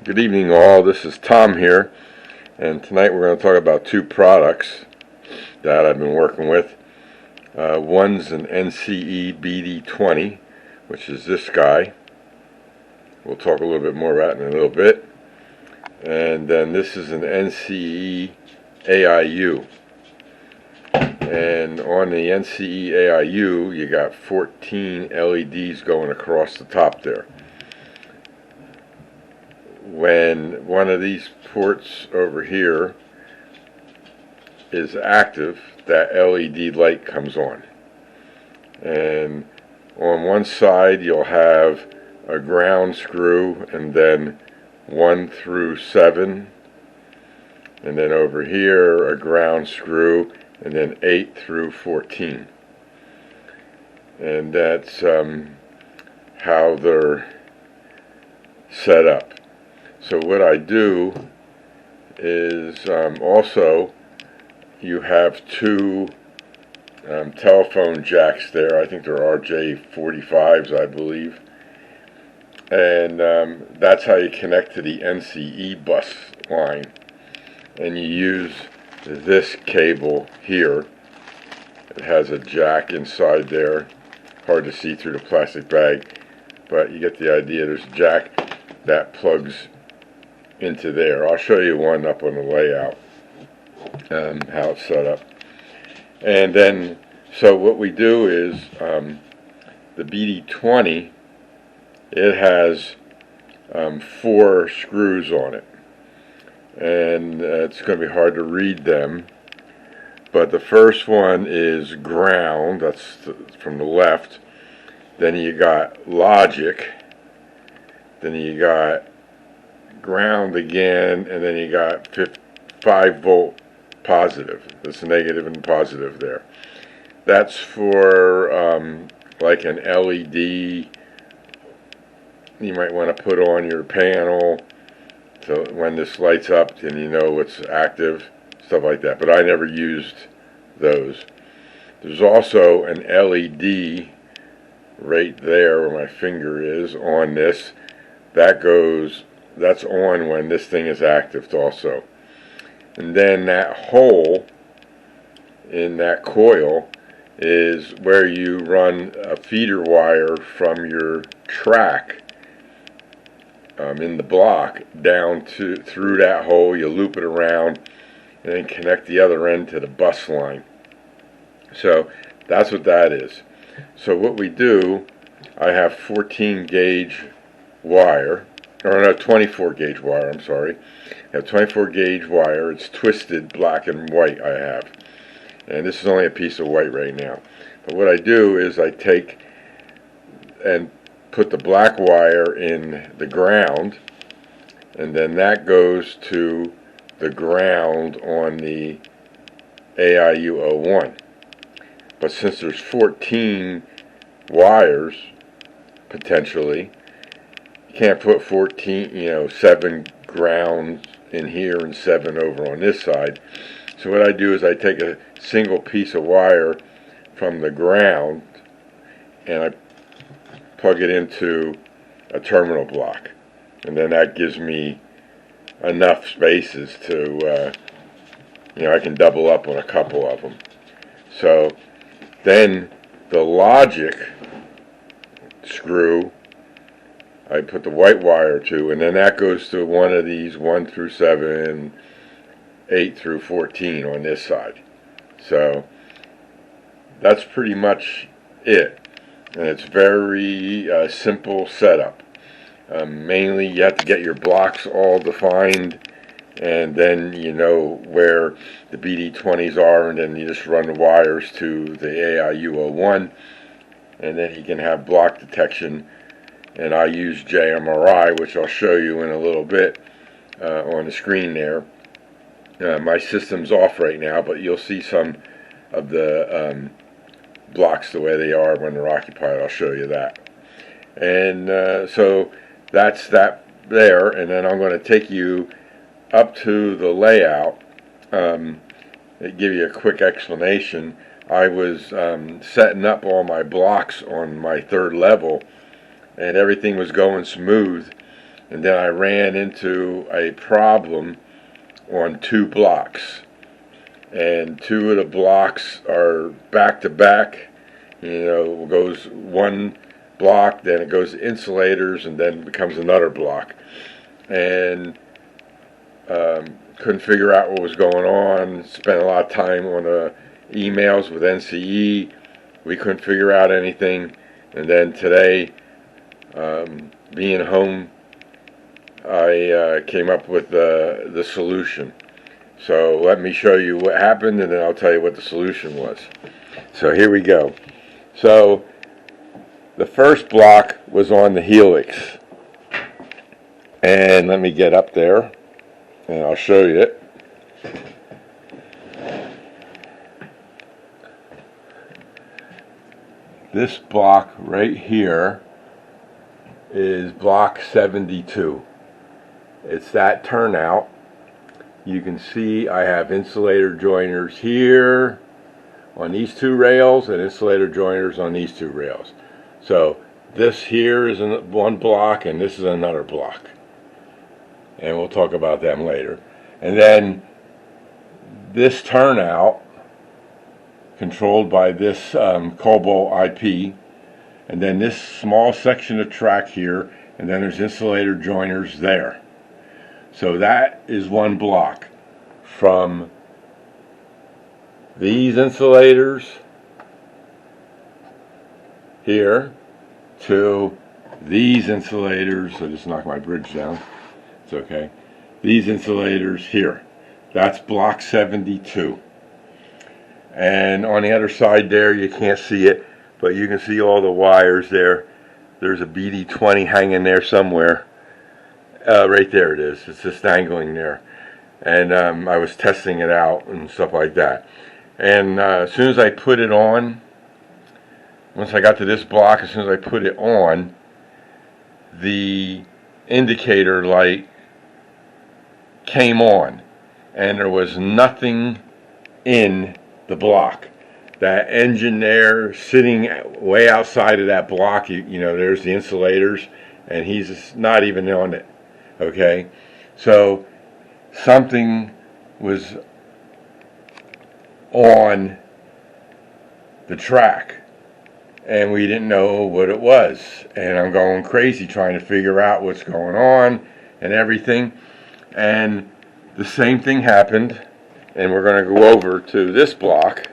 Good evening all, this is Tom here, and tonight we're going to talk about two products that I've been working with. One's an NCE BD20, which is this guy. We'll talk a little bit more about it in a little bit. And then this is an NCE AIU. And on the NCE AIU, you got 14 LEDs going across the top there. When one of these ports over here is active, that LED light comes on. And on one side you'll have a ground screw and then 1 through 7, and then over here a ground screw and then 8 through 14. And that's how they're set up. So what I do is also you have two telephone jacks there. I think they're RJ45s, I believe. And that's how you connect to the NCE bus line. And you use this cable here. It has a jack inside there. Hard to see through the plastic bag, but you get the idea. There's a jack that plugs into there. I'll show you one up on the layout, how it's set up. And then, so what we do is, the BD20, it has 4 screws on it. And it's going to be hard to read them. But the first one is ground, that's from the left. Then you got logic. Then you got ground again, and then you got 5 volt positive. That's negative and positive there. That's for like an LED you might want to put on your panel, so when this lights up then you know it's active, stuff like that. But I never used those. There's also an LED right there where my finger is on this. That's on when this thing is active also. And then that hole in that coil is where you run a feeder wire from your track in the block down through that hole. You loop it around and then connect the other end to the bus line. So that's what that is. So what we do, I have 14 gauge wire, or no, 24 gauge wire, I'm sorry. I have 24 gauge wire. It's twisted black and white I have. And this is only a piece of white right now. But what I do is I take and put the black wire in the ground, and then that goes to the ground on the AIU01. But since there's 14 wires, potentially, you can't put 14, 7 grounds in here and 7 over on this side. So what I do is I take a single piece of wire from the ground and I plug it into a terminal block, and then that gives me enough spaces to I can double up on a couple of them. So then the logic screw I put the white wire to, and then that goes to one of these 1 through 7, 8 through 14 on this side. So that's pretty much it. And it's very simple setup. Mainly you have to get your blocks all defined, and then you know where the BD20s are, and then you just run the wires to the AIU01, and then you can have block detection. And I use JMRI, which I'll show you in a little bit on the screen there. My system's off right now, but you'll see some of the blocks the way they are when they're occupied. I'll show you that. And so that's that there, and then I'm going to take you up to the layout, give you a quick explanation. I was setting up all my blocks on my 3rd level, and everything was going smooth and then I ran into a problem on 2 blocks, and 2 of the blocks are back to back. You know, it goes one block, then it goes insulators, and then becomes another block. And couldn't figure out what was going on. Spent a lot of time on emails with NCE. We couldn't figure out anything. And then today, being home, I came up with the solution. So let me show you what happened, and then I'll tell you what the solution was. So here we go. So the first block was on the helix. And let me get up there, and I'll show you it. This block right here is block 72. It's that turnout. You can see I have insulator joiners here on these 2 rails and insulator joiners on these 2 rails. So this here is one block and this is another block. And we'll talk about them later. And then this turnout, controlled by this Cobalt IP, and then this small section of track here, and then there's insulator joiners there. So that is one block from these insulators here to these insulators. I just knocked my bridge down. It's okay. These insulators here. That's block 72. And on the other side there, you can't see it, but you can see all the wires there. There's a BD20 hanging there somewhere. Right there it is. It's just dangling there. And I was testing it out and stuff like that. And as soon as I put it on, once I got to this block, as soon as I put it on, the indicator light came on. And there was nothing in the block. That engine there sitting way outside of that block, you know, there's the insulators, and he's not even on it. Okay, so something was on the track and we didn't know what it was, and I'm going crazy trying to figure out what's going on and everything. And the same thing happened, and we're going to go over to this block.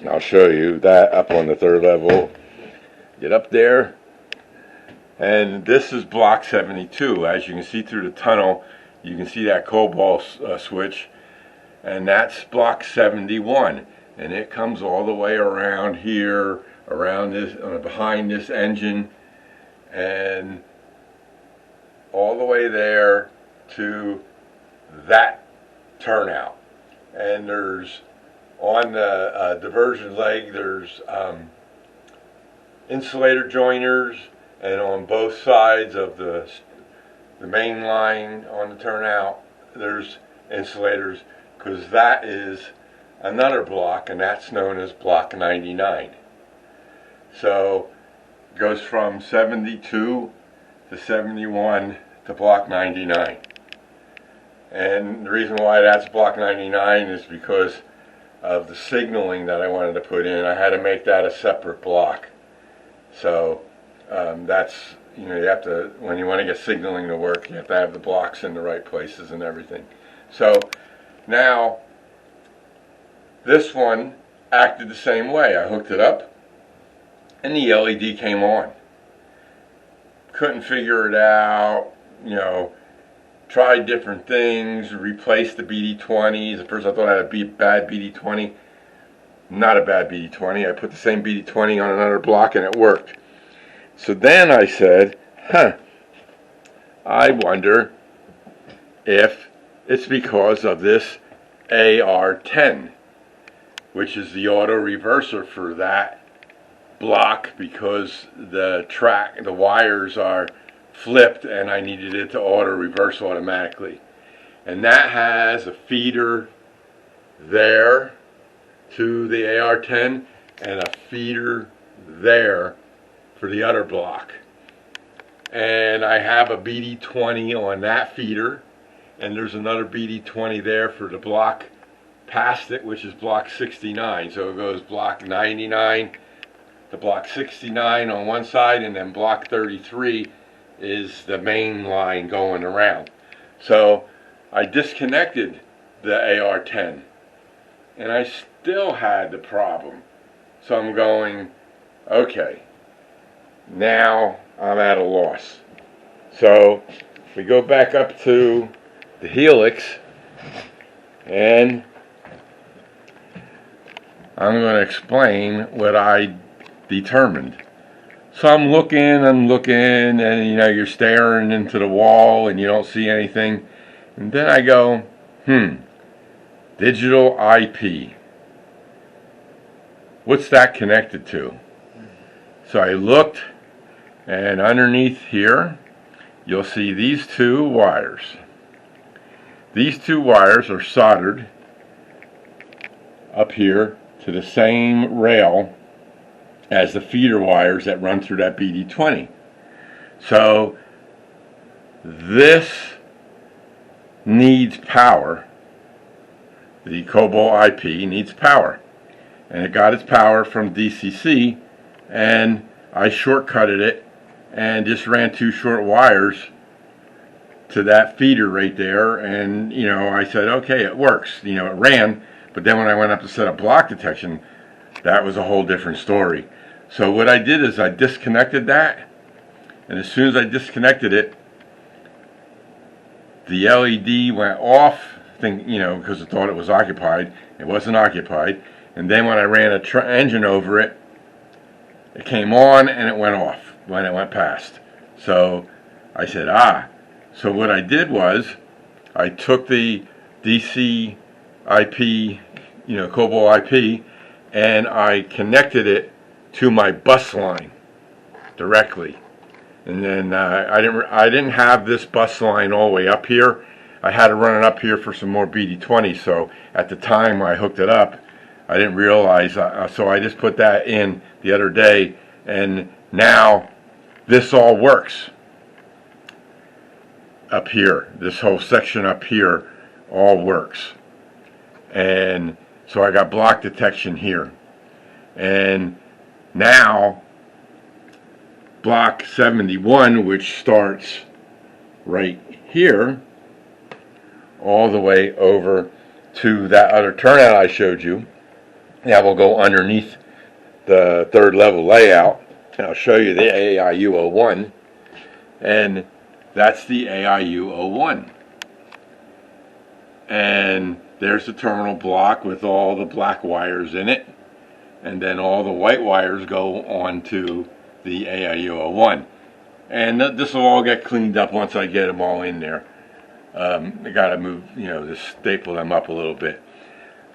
I'll show you that up on the 3rd level. Get up there. And this is block 72. As you can see through the tunnel, you can see that cobalt switch, and that's block 71. And it comes all the way around here, around this, behind this engine, and all the way there to that turnout. And there's on the diversion leg, there's insulator joiners. And on both sides of the main line on the turnout, there's insulators, because that is another block, and that's known as block 99. So it goes from 72 to 71 to block 99. And the reason why that's block 99 is because of the signaling that I wanted to put in. I had to make that a separate block. So that's, you know, you have to, when you want to get signaling to work, you have to have the blocks in the right places and everything. So now this one acted the same way. I hooked it up and the LED came on. Couldn't figure it out, you know, tried different things, replaced the BD20s. At first I thought I had a bad BD20. Not a bad BD20. I put the same BD20 on another block and it worked. So then I said, I wonder if it's because of this AR10, which is the auto reverser for that block, because the wires are flipped and I needed it to auto reverse automatically. And that has a feeder there to the AR10 and a feeder there for the other block. and I have a BD20 on that feeder, and there's another BD20 there for the block past it, which is block 69. So it goes block 99 to block 69 on one side, and then block 33 is the main line going around. So I disconnected the AR10, and I still had the problem. So I'm going, okay, now I'm at a loss. So we go back up to the helix, and I'm going to explain what I determined. So I'm looking, and you know, you're staring into the wall and you don't see anything. And then I go, digital IP. What's that connected to? So I looked, and underneath here, you'll see these two wires. These two wires are soldered up here to the same rail as the feeder wires that run through that BD20. So this needs power. The Cobalt IP needs power, and it got its power from DCC, and I shortcutted it and just ran two short wires to that feeder right there, and you know, I said, okay, it works. You know, it ran, but then when I went up to set up block detection, that was a whole different story. So what I did is I disconnected that, and as soon as I disconnected it, the LED went off, you know, because I thought it was occupied. It wasn't occupied. And then when I ran an engine over it, it came on and it went off when it went past. So I said, so what I did was I took the DC IP, you know, Cobalt IP, and I connected it to my bus line directly. And then I didn't have this bus line all the way up here. I had to run it up here for some more BD20. So at the time I hooked it up, I didn't realize. So I just put that in the other day, and now this all works up here. This whole section up here all works. And so I got block detection here. And now block 71, which starts right here, all the way over to that other turnout I showed you. Now we'll go underneath the third level layout, and I'll show you the AIU01, and that's the AIU01. And there's the terminal block with all the black wires in it, and then all the white wires go onto the AIU01. And this will all get cleaned up once I get them all in there. I got to move, you know, just staple them up a little bit.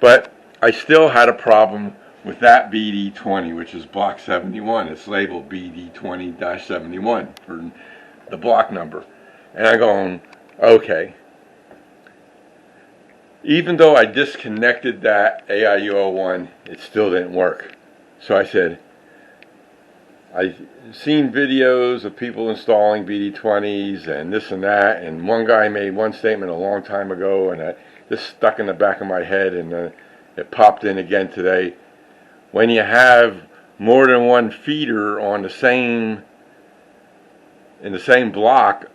But I still had a problem with that BD20, which is block 71. It's labeled BD20-71 for the block number. And I'm going, okay. Even though I disconnected that AIU01, it still didn't work. So I said, I've seen videos of people installing BD20s and this and that, and one guy made one statement a long time ago, and this stuck in the back of my head, and it popped in again today. When you have more than one feeder on the same, in the same block,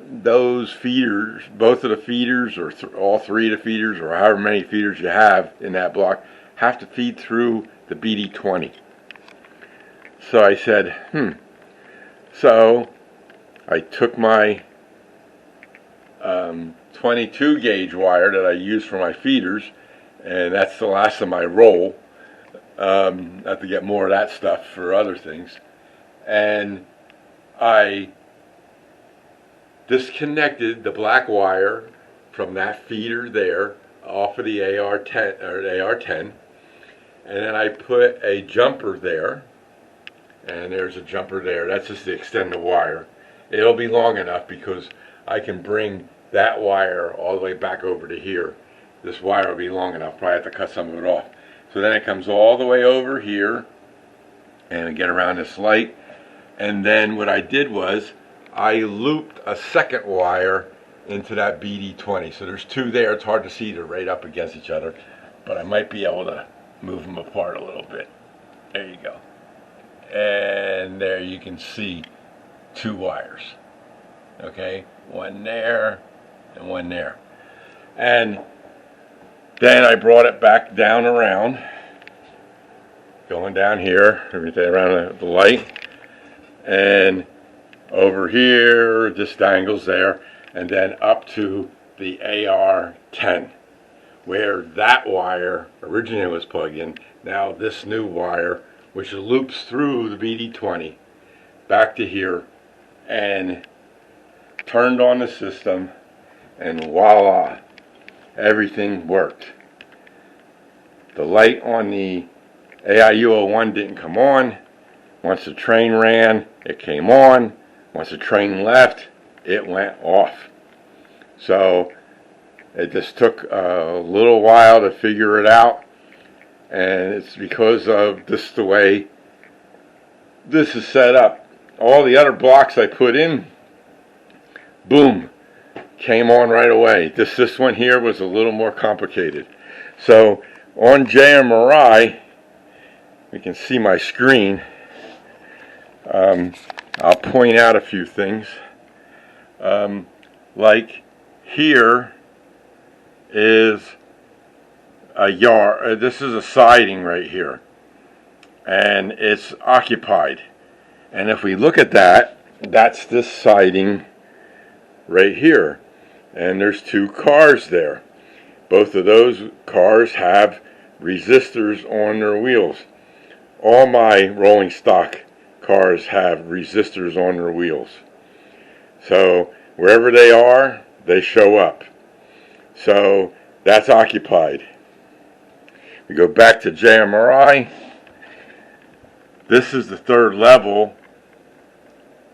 those feeders, both of the feeders, or all three of the feeders, or however many feeders you have in that block, have to feed through the BD20. So I said, So I took my 22 gauge wire that I use for my feeders, and that's the last of my roll. I have to get more of that stuff for other things. And I disconnected the black wire from that feeder there off of the AR10, and then I put a jumper there, and there's a jumper there. That's just to extend the wire. It'll be long enough because I can bring that wire all the way back over to here. This wire will be long enough. Probably have to cut some of it off. So then it comes all the way over here, and I get around this light, And then what I did was I looped a second wire into that BD20. So there's two there. It's hard to see, they're right up against each other, but I might be able to move them apart a little bit. There you go. And there you can see two wires. Okay, one there and one there. And then I brought it back down around, going down here, everything around the light, and over here, just dangles there, and then up to the AR10, where that wire originally was plugged in. Now this new wire, which loops through the BD20, back to here, and turned on the system, and voila, everything worked. The light on the AIU01 didn't come on. Once the train ran, it came on. Once the train left, it went off. So it just took a little while to figure it out, and it's because of this, the way this is set up. All the other blocks I put in, boom, came on right away. This one here was a little more complicated. So on JMRI, we can see my screen. I'll point out a few things. Like here is a yard. This is a siding right here, and it's occupied. And if we look at that, that's this siding right here, and there's two cars there. Both of those cars have resistors on their wheels. All my rolling stock cars have resistors on their wheels. So wherever they are, they show up. So that's occupied. We go back to JMRI. This is the third level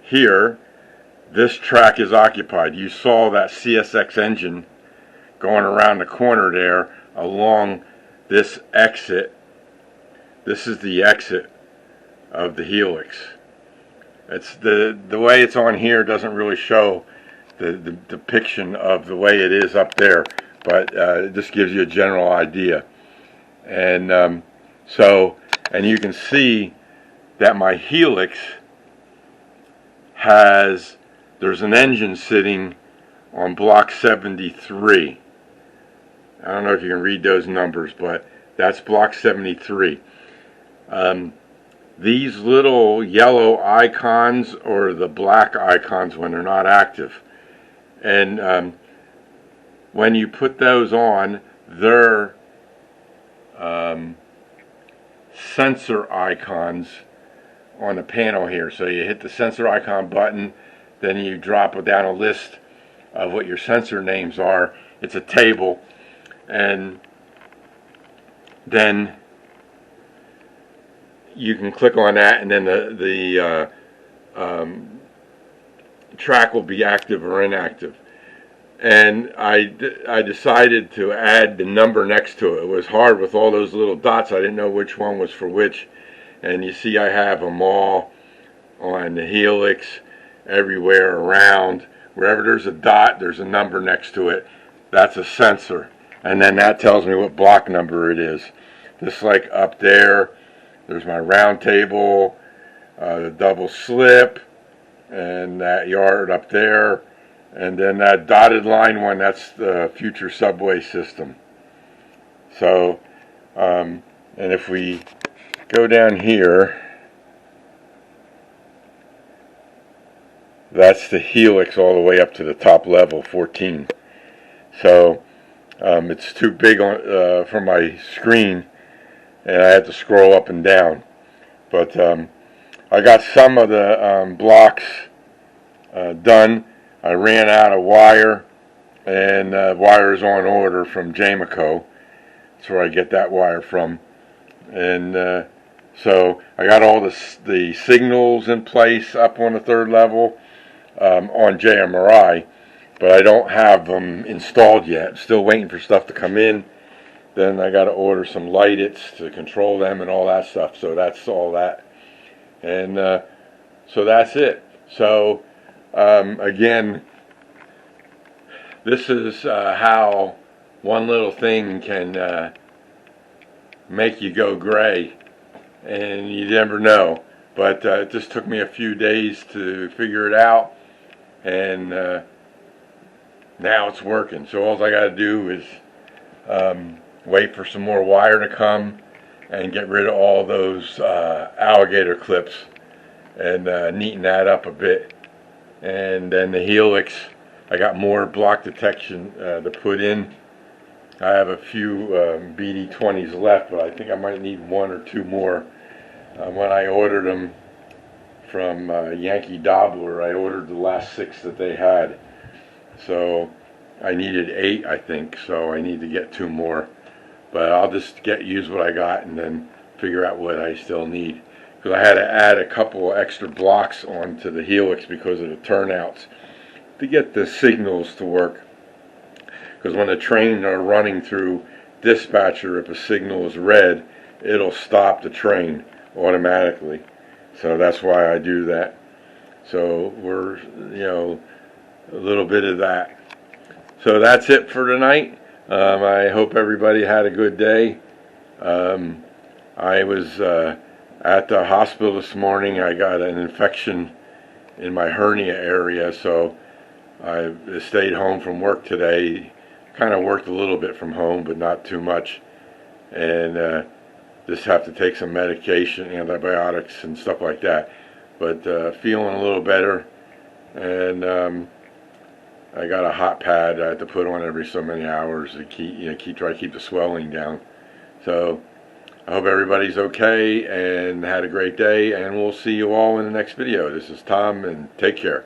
here. This track is occupied. You saw that CSX engine going around the corner there along this exit. This is the exit of the helix. It's the way it's on here doesn't really show the depiction of the way it is up there, but it just gives you a general idea. And and you can see that my helix there's an engine sitting on block 73. I don't know if you can read those numbers, but that's block 73. These little yellow icons or the black icons when they're not active. And when you put those on, they're sensor icons on the panel here. So you hit the sensor icon button, then you drop down a list of what your sensor names are. It's a table, and then you can click on that, and then the track will be active or inactive. And I decided to add the number next to it. It was hard with all those little dots. I didn't know which one was for which. And you see I have them all on the helix, everywhere around. Wherever there's a dot, there's a number next to it. That's a sensor. And then that tells me what block number it is. Just like up there, there's my round table, the double slip, and that yard up there. And then that dotted line one, that's the future subway system. So, and if we go down here, that's the helix all the way up to the top level, 14. So, it's too big on for my screen, and I had to scroll up and down. But I got some of the blocks done. I ran out of wire, and wire is on order from Jamico. That's where I get that wire from. And so I got all the signals in place up on the third level on JMRI, but I don't have them installed yet. Still waiting for stuff to come in. Then I got to order some light-its to control them and all that stuff. So that's all that. And So that's it. So again, this is how one little thing can make you go gray, and you never know. But it just took me a few days to figure it out, and now it's working. So all I got to do is wait for some more wire to come and get rid of all those alligator clips and neaten that up a bit. And then the helix, I got more block detection to put in. I have a few BD20s left, but I think I might need one or two more. When I ordered them from Yankee Dobbler, I ordered the last 6 that they had. So I needed 8, I think, so I need to get 2 more. But I'll just use what I got and then figure out what I still need. Because I had to add a couple extra blocks onto the helix because of the turnouts to get the signals to work. Because when the train are running through dispatcher, if a signal is red, it'll stop the train automatically. So that's why I do that. So we're, a little bit of that. So that's it for tonight. I hope everybody had a good day. I was at the hospital this morning. I got an infection in my hernia area, so I stayed home from work today. Kind of worked a little bit from home, but not too much. And just have to take some medication, antibiotics and stuff like that. But feeling a little better. And I got a hot pad I have to put on every so many hours to try to keep the swelling down. So I hope everybody's okay and had a great day, and we'll see you all in the next video. This is Tom, and take care.